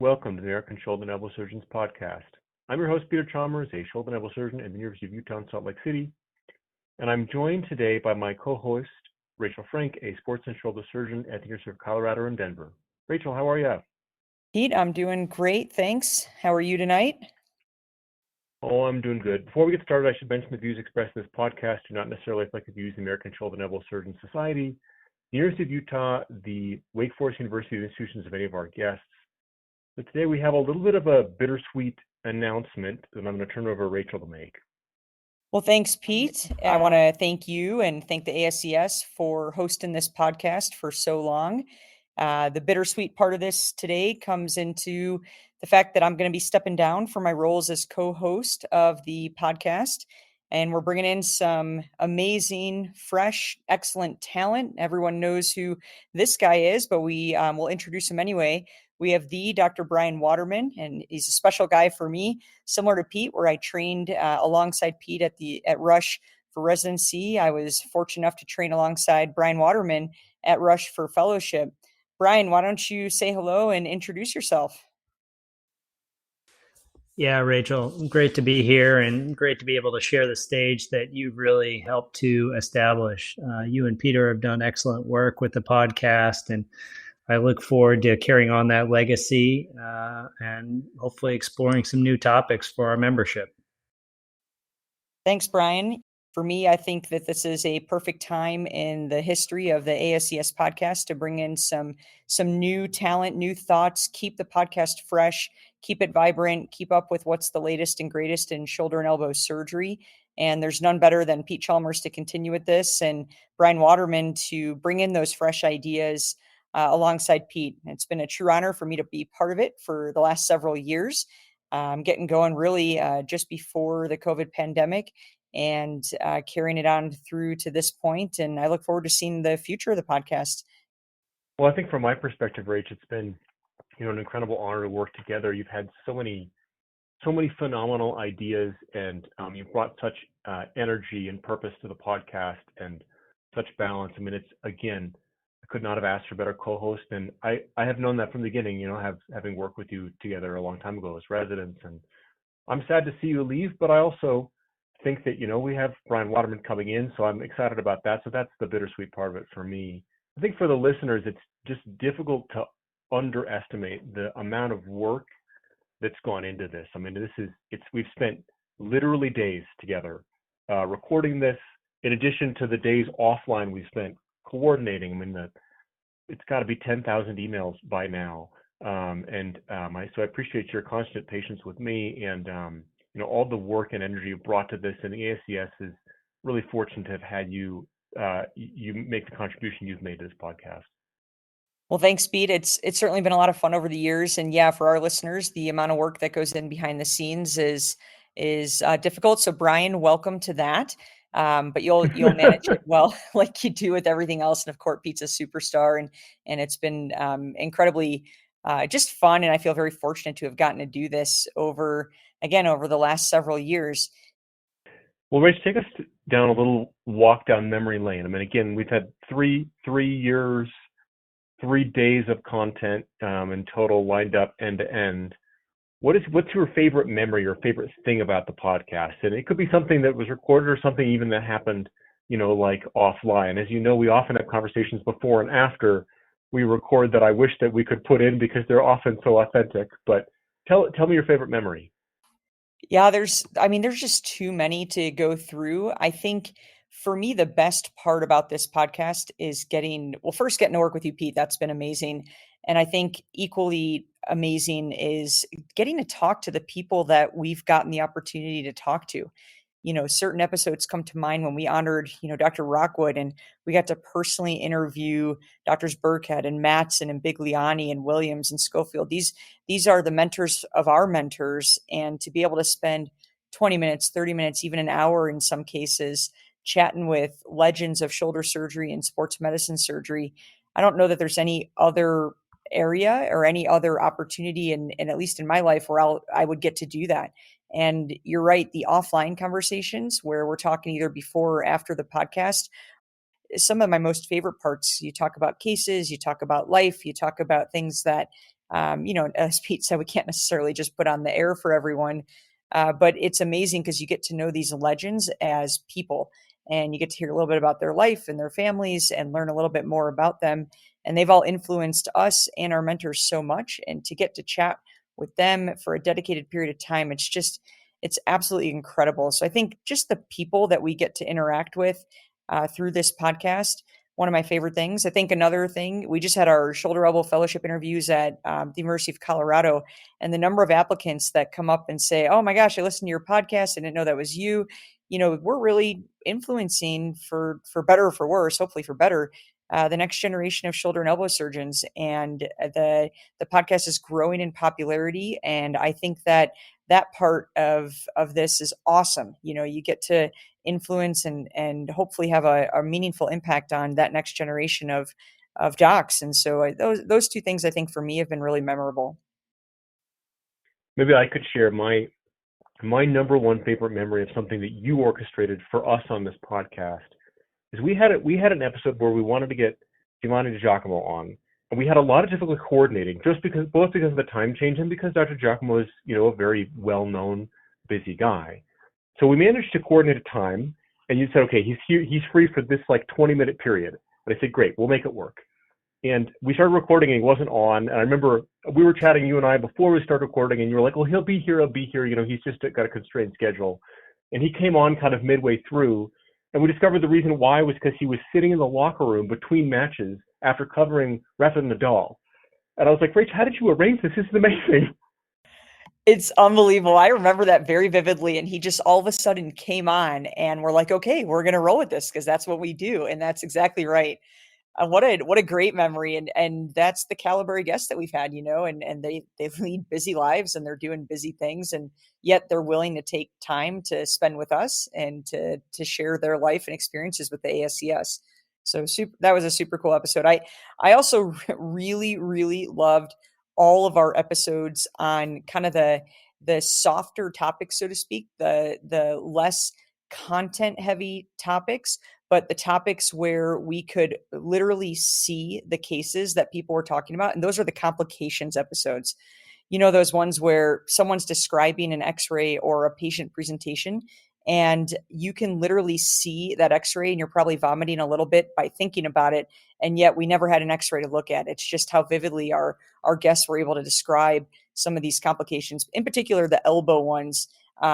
Welcome to the American Shoulder and Elbow Surgeons podcast. I'm your host, Peter Chalmers, a shoulder and elbow surgeon at the University of Utah in Salt Lake City, and I'm joined today by my co-host, Rachel Frank, a sports and shoulder surgeon at the University of Colorado in Denver. Rachel, how are you? Pete, I'm doing great, thanks. How are you tonight? Oh, I'm doing good. Before we get started, I should mention the views expressed in this podcast do not necessarily reflect the views of the American Shoulder and Elbow Surgeon Society, the University of Utah, the Wake Forest University, the institutions of any of our guests. So today we have a little bit of a bittersweet announcement that I'm going to turn over to Rachel to make. Well, thanks, Pete. I want to thank you and thank the ASES for hosting this podcast for so long. The bittersweet part of this today comes into the fact that I'm going to be stepping down from my roles as co-host of the podcast. And we're bringing in some amazing, fresh, excellent talent. Everyone knows who this guy is, but we will introduce him anyway. We have the Dr. Brian Waterman, and he's a special guy for me, similar to Pete, where I trained alongside Pete at Rush for residency. I was fortunate enough to train alongside Brian Waterman at Rush for fellowship. Brian, why don't you say hello and introduce yourself? Yeah, Rachel, great to be here and great to be able to share the stage that you've really helped to establish. You and Peter have done excellent work with the podcast, and I look forward to carrying on that legacy and hopefully exploring some new topics for our membership. Thanks, Brian. For me, I think that this is a perfect time in the history of the ASES podcast to bring in some new talent, new thoughts, keep the podcast fresh, keep it vibrant, keep up with what's the latest and greatest in shoulder and elbow surgery. And there's none better than Pete Chalmers to continue with this and Brian Waterman to bring in those fresh ideas alongside Pete. It's been a true honor for me to be part of it for the last several years. Getting going really just before the COVID pandemic and carrying it on through to this point. And I look forward to seeing the future of the podcast. Well, I think from my perspective, Rach, it's been, an incredible honor to work together. You've had so many phenomenal ideas, and you've brought such energy and purpose to the podcast and such balance. I mean, it's, again, I could not have asked for a better co-host, and I have known that from the beginning, having worked with you together a long time ago as residents. And I'm sad to see you leave, but I also think that, we have Brian Waterman coming in, so I'm excited about that. So that's the bittersweet part of it for me. I think for the listeners, it's just difficult to underestimate the amount of work that's gone into this. I mean, we've spent literally days together recording this, in addition to the days offline we spent coordinating. I mean, it's got to be 10,000 emails by now. So I appreciate your constant patience with me and, all the work and energy you brought to this. And the ASCS is really fortunate to have had you make the contribution you've made to this podcast. Well, thanks, Pete. It's certainly been a lot of fun over the years. And yeah, for our listeners, the amount of work that goes in behind the scenes is difficult. So Brian, welcome to that. But you'll manage it well, like you do with everything else. And of course, Pete's a superstar, and it's been incredibly just fun. And I feel very fortunate to have gotten to do this over the last several years. Well, Rach, take us down a little walk down memory lane. I mean, again, we've had three years, 3 days of content in total lined up end to end. What's your favorite memory or favorite thing about the podcast? And it could be something that was recorded or something even that happened, like offline. As you know, we often have conversations before and after we record that I wish that we could put in because they're often so authentic. But tell me your favorite memory. Yeah, there's just too many to go through. I think for me, the best part about this podcast is getting to work with you, Pete. That's been amazing. And I think equally amazing is getting to talk to the people that we've gotten the opportunity to talk to. Certain episodes come to mind when we honored, Dr. Rockwood, and we got to personally interview Doctors Burkhead and Matson and Bigliani and Williams and Schofield. These are the mentors of our mentors. And to be able to spend 20 minutes, 30 minutes, even an hour in some cases, chatting with legends of shoulder surgery and sports medicine surgery, I don't know that there's any other area or any other opportunity and at least in my life where I would get to do that. And you're right, the offline conversations where we're talking either before or after the podcast, some of my most favorite parts. You talk about cases, you talk about life, you talk about things that As Pete said, we can't necessarily just put on the air for everyone. But it's amazing because you get to know these legends as people, and you get to hear a little bit about their life and their families and learn a little bit more about them. And they've all influenced us and our mentors so much. And to get to chat with them for a dedicated period of time, it's absolutely incredible. So I think just the people that we get to interact with through this podcast, one of my favorite things. I think another thing, we just had our shoulder elbow fellowship interviews at the University of Colorado, and the number of applicants that come up and say, "Oh my gosh, I listened to your podcast. I didn't know that was you." We're really influencing for better or for worse, hopefully for better, the next generation of shoulder and elbow surgeons. And the podcast is growing in popularity. And I think that part of this is awesome. You get to influence and hopefully have a meaningful impact on that next generation of docs. And so those two things I think for me have been really memorable. Maybe I could share my number one favorite memory of something that you orchestrated for us on this podcast is we had an episode where we wanted to get Giovanni DiGiacomo on, and we had a lot of difficulty coordinating, both because of the time change and because Dr. Giacomo is a very well-known, busy guy. So we managed to coordinate a time, and you said, okay, he's free for this 20-minute period. And I said, great, we'll make it work. And we started recording, and he wasn't on. And I remember we were chatting, you and I, before we started recording, and you were like, well, he'll be here. He's just got a constrained schedule. And he came on kind of midway through, and we discovered the reason why was because he was sitting in the locker room between matches after covering Rafa Nadal. And I was like, Rach, how did you arrange this? This is amazing. It's unbelievable. I remember that very vividly. And he just all of a sudden came on, and we're like, okay, we're going to roll with this because that's what we do. And that's exactly right. What a great memory. And that's the caliber of guests that we've had, and they lead busy lives and they're doing busy things. And yet they're willing to take time to spend with us and to share their life and experiences with the ASES. So that was a super cool episode. I also really, really loved all of our episodes on kind of the softer topics, so to speak, the less content heavy topics, but the topics where we could literally see the cases that people were talking about. And those are the complications episodes. Those ones where someone's describing an x-ray or a patient presentation, and you can literally see that x-ray and you're probably vomiting a little bit by thinking about it. And yet we never had an x-ray to look at. It's just how vividly our guests were able to describe some of these complications, in particular the elbow ones,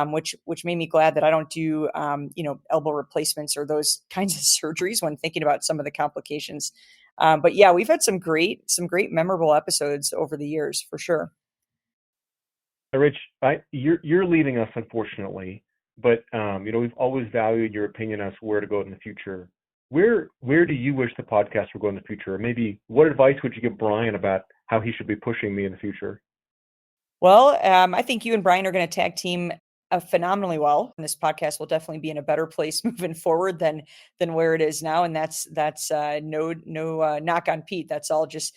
which made me glad that I don't do, elbow replacements or those kinds of surgeries when thinking about some of the complications. But yeah, we've had some great memorable episodes over the years for sure. Rich, you're leaving us, unfortunately, but we've always valued your opinion as to where to go in the future. Where do you wish the podcast would go in the future? Or maybe what advice would you give Brian about how he should be pushing me in the future? Well, I think you and Brian are going to tag team phenomenally well, and this podcast will definitely be in a better place moving forward than where it is now. And that's no knock on Pete. That's all just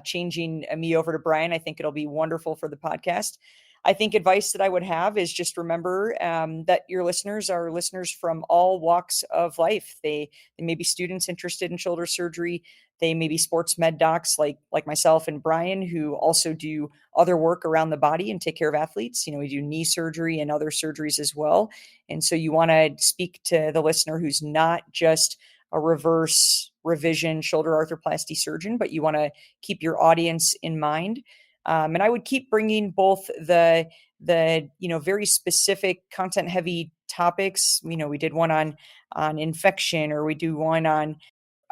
changing me over to Brian. I think it'll be wonderful for the podcast. I think advice that I would have is just remember that your listeners are listeners from all walks of life. They may be students interested in shoulder surgery. They may be sports med docs like myself and Brian, who also do other work around the body and take care of athletes. We do knee surgery and other surgeries as well. And so you want to speak to the listener who's not just a reverse revision shoulder arthroplasty surgeon, but you want to keep your audience in mind. And I would keep bringing both the very specific content heavy topics. We did one on infection, or we do one on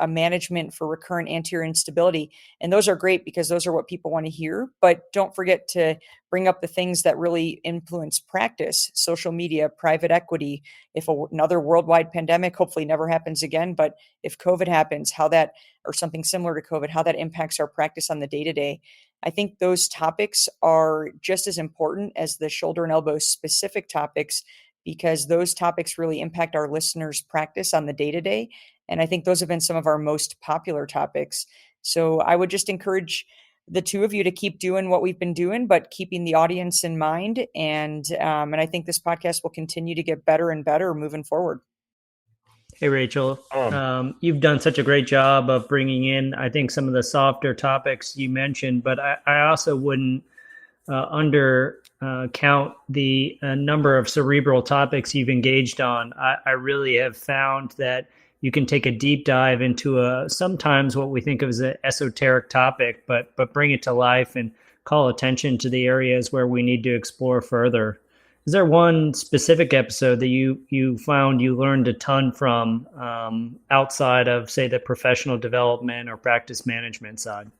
a management for recurrent anterior instability. And those are great because those are what people want to hear. But don't forget to bring up the things that really influence practice: social media, private equity. If another worldwide pandemic hopefully never happens again, but if COVID happens, how that, or something similar to COVID, how that impacts our practice on the day-to-day. I think those topics are just as important as the shoulder and elbow specific topics, because those topics really impact our listeners' practice on the day-to-day. And I think those have been some of our most popular topics. So I would just encourage the two of you to keep doing what we've been doing, but keeping the audience in mind. And I think this podcast will continue to get better and better moving forward. Hey, Rachel. Um, You've done such a great job of bringing in, I think, some of the softer topics you mentioned, but I also wouldn't under count the number of cerebral topics you've engaged on. I really have found that you can take a deep dive into a sometimes what we think of as an esoteric topic, but bring it to life and call attention to the areas where we need to explore further. Is there one specific episode that you found you learned a ton from outside of, say, the professional development or practice management side?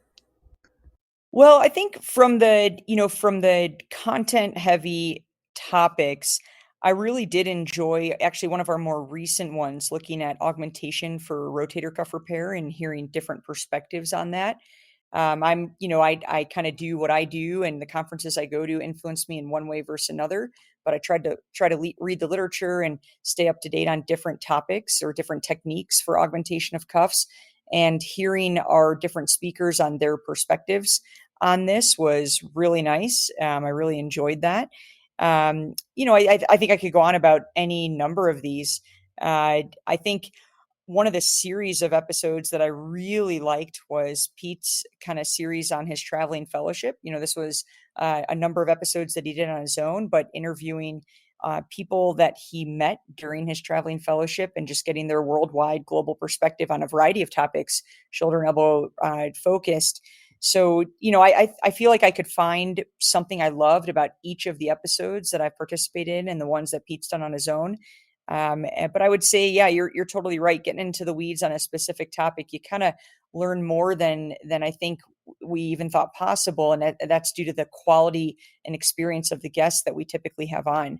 Well, I think from the content heavy topics, I really did enjoy actually one of our more recent ones looking at augmentation for rotator cuff repair and hearing different perspectives on that. I kind of do what I do, and the conferences I go to influence me in one way versus another. But I tried to read the literature and stay up to date on different topics or different techniques for augmentation of cuffs. And hearing our different speakers on their perspectives on this was really nice. I really enjoyed that. I think I could go on about any number of these. I think one of the series of episodes that I really liked was Pete's kind of series on his traveling fellowship. This was a number of episodes that he did on his own, but interviewing people that he met during his traveling fellowship and just getting their worldwide global perspective on a variety of topics, shoulder and elbow focused. So, I feel like I could find something I loved about each of the episodes that I've participated in and the ones that Pete's done on his own. But I would say, yeah, you're totally right. Getting into the weeds on a specific topic, you kind of learn more than I think we even thought possible, and that's due to the quality and experience of the guests that we typically have on.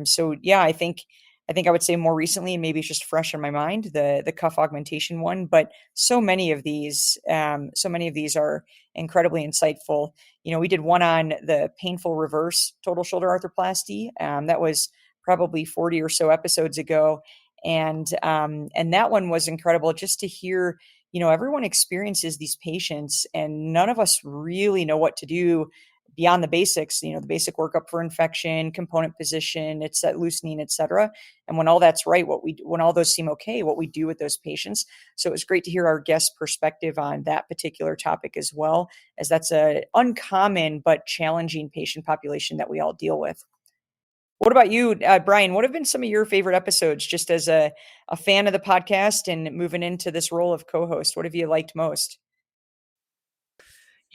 So yeah, I think I would say more recently, and maybe it's just fresh in my mind, the cuff augmentation one. But so many of these are incredibly insightful. We did one on the painful reverse total shoulder arthroplasty. That was probably 40 or so episodes ago. And that one was incredible just to hear, everyone experiences these patients and none of us really know what to do beyond the basics, the basic workup for infection, component position, it's that loosening, et cetera. And when all that's right, when all those seem okay, what we do with those patients. So it was great to hear our guest perspective on that particular topic as well, as that's a uncommon but challenging patient population that we all deal with. What about you, Brian? What have been some of your favorite episodes just as a fan of the podcast and moving into this role of co-host? What have you liked most?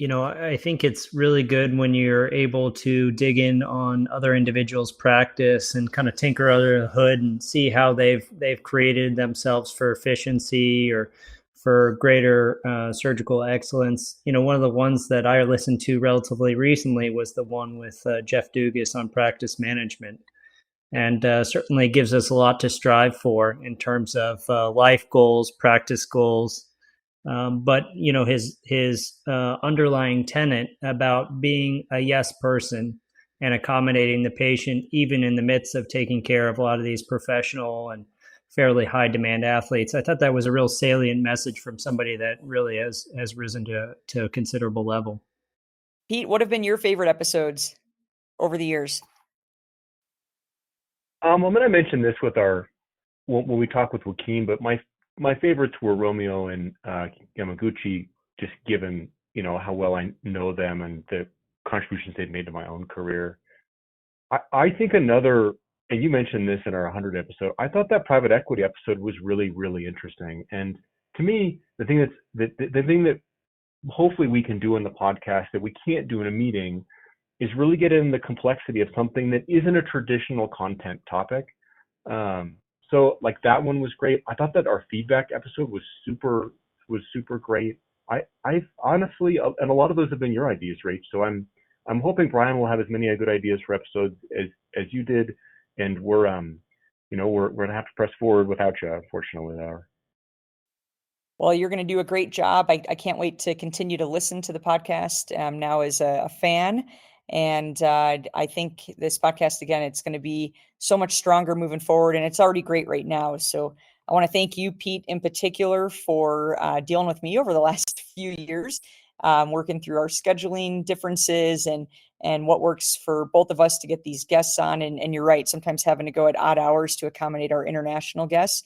I think it's really good when you're able to dig in on other individuals' practice and kind of tinker under the hood and see how they've created themselves for efficiency or for greater surgical excellence. One of the ones that I listened to relatively recently was the one with Jeff Dugas on practice management, and certainly gives us a lot to strive for in terms of life goals, practice goals. But his underlying tenet about being a yes person and accommodating the patient, even in the midst of taking care of a lot of these professional and fairly high demand athletes, I thought that was a real salient message from somebody that really has risen to a considerable level. Pete, what have been your favorite episodes over the years? I'm going to mention this when we talk with Joaquin, but my favorites were Romeo and Yamaguchi, just given how well I know them and the contributions they've made to my own career. I think another, and you mentioned this in our 100 episode, I thought that private equity episode was really, really interesting. And to me, the thing that hopefully we can do in the podcast that we can't do in a meeting is really get in the complexity of something that isn't a traditional content topic. So like that one was great. I thought that our feedback episode was super great. I honestly, and a lot of those have been your ideas, Rach. So I'm hoping Brian will have as many good ideas for episodes as you did, and we're gonna have to press forward without you, unfortunately. There. Well, you're going to do a great job. I can't wait to continue to listen to the podcast now as a fan. And I think this podcast, again, it's going to be so much stronger moving forward. And it's already great right now. So I want to thank you, Pete, in particular, for dealing with me over the last few years, working through our scheduling differences and what works for both of us to get these guests on. And you're right, sometimes having to go at odd hours to accommodate our international guests.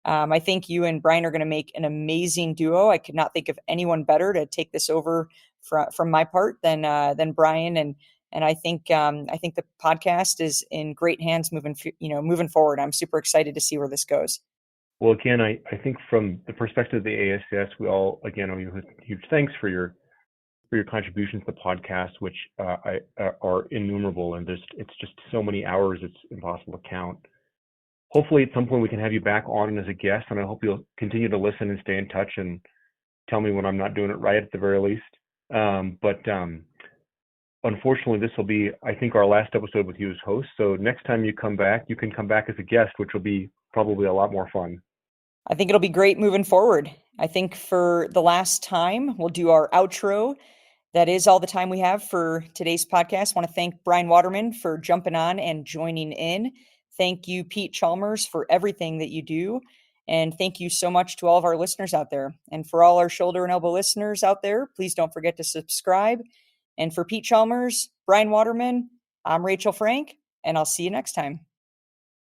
I think you and Brian are going to make an amazing duo. I could not think of anyone better to take this over from my part than Brian. And I think the podcast is in great hands moving forward. I'm super excited to see where this goes. Well, again, I think from the perspective of the ASES, we all, again, owe you huge thanks for your contributions to the podcast, which are innumerable, and it's just so many hours it's impossible to count. Hopefully, at some point we can have you back on as a guest, and I hope you'll continue to listen and stay in touch and tell me when I'm not doing it right at the very least. But unfortunately, this will be, I think, our last episode with you as host. So next time you come back, you can come back as a guest, which will be probably a lot more fun. I think it'll be great moving forward. I think for the last time, we'll do our outro. That is all the time we have for today's podcast. I want to thank Brian Waterman for jumping on and joining in. Thank you, Pete Chalmers, for everything that you do. And thank you so much to all of our listeners out there. And for all our shoulder and elbow listeners out there, please don't forget to subscribe. And for Pete Chalmers, Brian Waterman, I'm Rachel Frank, and I'll see you next time.